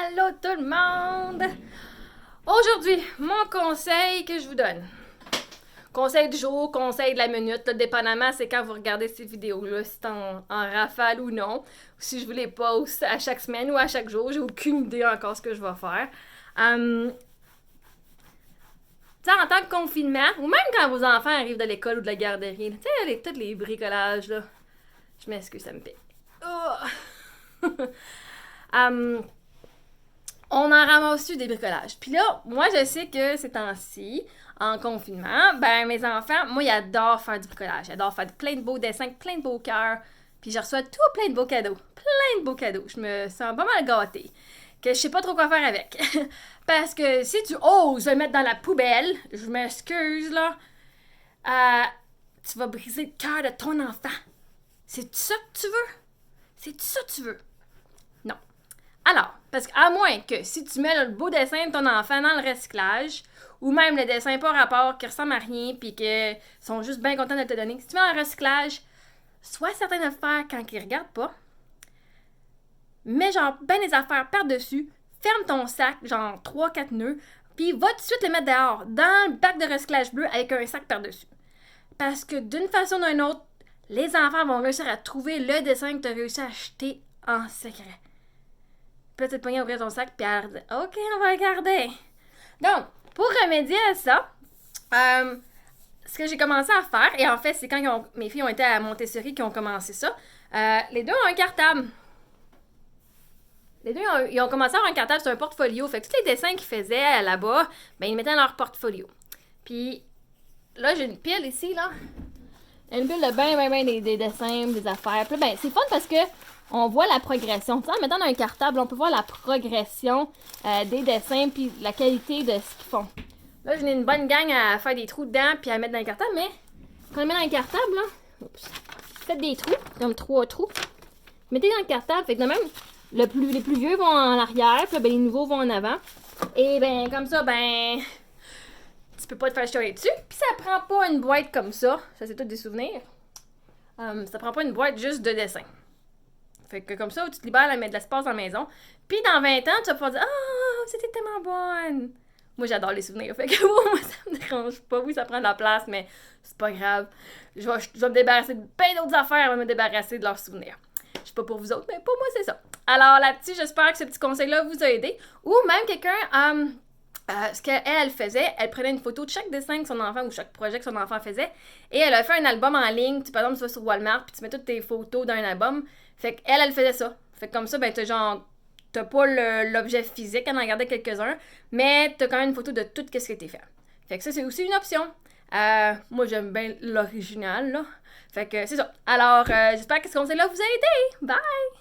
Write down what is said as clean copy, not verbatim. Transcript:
Allô tout le monde! Aujourd'hui, mon conseil que je vous donne. Conseil du jour, conseil de la minute, là, dépendamment c'est quand vous regardez ces vidéos-là, si c'est en rafale ou non, ou si je vous les poste à chaque semaine ou à chaque jour, j'ai aucune idée encore ce que je vais faire. Tu sais, en temps de confinement, ou même quand vos enfants arrivent de l'école ou de la garderie, tu sais, tous les bricolages, là. Je m'excuse, ça me pique. Oh. Hum, on en ramasse des bricolages. Puis là, moi, je sais que ces temps-ci, en confinement, ben mes enfants, moi, ils adorent faire du bricolage. Ils adorent faire plein de beaux dessins, plein de beaux cœurs. Puis je reçois tout plein de beaux cadeaux. Plein de beaux cadeaux. Je me sens pas mal gâtée. Que je sais pas trop quoi faire avec. Parce que si tu oses le mettre dans la poubelle, je m'excuse, là, tu vas briser le cœur de ton enfant. C'est ça que tu veux? C'est ça que tu veux? Non. Alors, parce qu'à moins que si tu mets le beau dessin de ton enfant dans le recyclage, ou même le dessin pas rapport qui ressemble à rien, puis qu'ils sont juste bien contents de te donner, si tu mets dans le recyclage, sois certain de le faire quand ils regardent pas. Mets genre ben les affaires par-dessus, ferme ton sac, genre 3-4 nœuds, puis va tout de suite le mettre dehors, dans le bac de recyclage bleu avec un sac par-dessus. Parce que d'une façon ou d'une autre, les enfants vont réussir à trouver le dessin que tu as réussi à acheter en secret. Puis là, tu te pognes à ouvrir ton sac, puis elle dit OK, on va regarder. Donc, pour remédier à ça, ce que j'ai commencé à faire, et en fait, c'est quand mes filles ont été à Montessori qu'ils ont commencé ça, les deux ont un cartable. Les deux, ils ont commencé à avoir un cartable sur un portfolio. Fait que tous les dessins qu'ils faisaient là-bas, ben, ils mettaient dans leur portfolio. Puis là, j'ai une pile ici, là. Une pile de ben des dessins, des affaires. Puis là, ben, c'est fun parce que on voit la progression. Tu sais, en mettant dans un cartable, on peut voir la progression des dessins puis la qualité de ce qu'ils font. Là, j'ai une bonne gang à faire des trous dedans puis à mettre dans le cartable, mais quand on le met dans le cartable, là, faites des trous, comme 3 trous. Mettez dans le cartable, fait que de même, les plus vieux vont en arrière, puis là, ben, les nouveaux vont en avant. Et ben comme ça, ben tu peux pas te faire chialer dessus. Puis ça prend pas une boîte comme ça c'est tout des souvenirs. Ça prend pas une boîte juste de dessin. Fait que comme ça, tu te libères à mettre de l'espace dans la maison. Puis dans 20 ans, tu vas pouvoir dire « c'était tellement bonne! » Moi, j'adore les souvenirs. Fait que moi, ça me dérange pas. Oui, ça prend de la place, mais c'est pas grave. Je vais me débarrasser de plein d'autres affaires avant de me débarrasser de leurs souvenirs. Je sais pas pour vous autres, mais pour moi, c'est ça. Alors là-dessus, j'espère que ce petit conseil-là vous a aidé. Ou même quelqu'un... ce qu'elle faisait, elle prenait une photo de chaque dessin que son enfant ou chaque projet que son enfant faisait et elle a fait un album en ligne. Par exemple, tu vas sur Walmart puis tu mets toutes tes photos dans un album. Fait qu'elle faisait ça. Fait que comme ça, ben t'as pas l'objet physique, elle en regardait quelques-uns, mais t'as quand même une photo de tout ce que t'es fait. Fait que ça, c'est aussi une option. Moi, j'aime bien l'original, là. Fait que c'est ça. Alors, j'espère que ce conseil-là vous a aidé. Bye!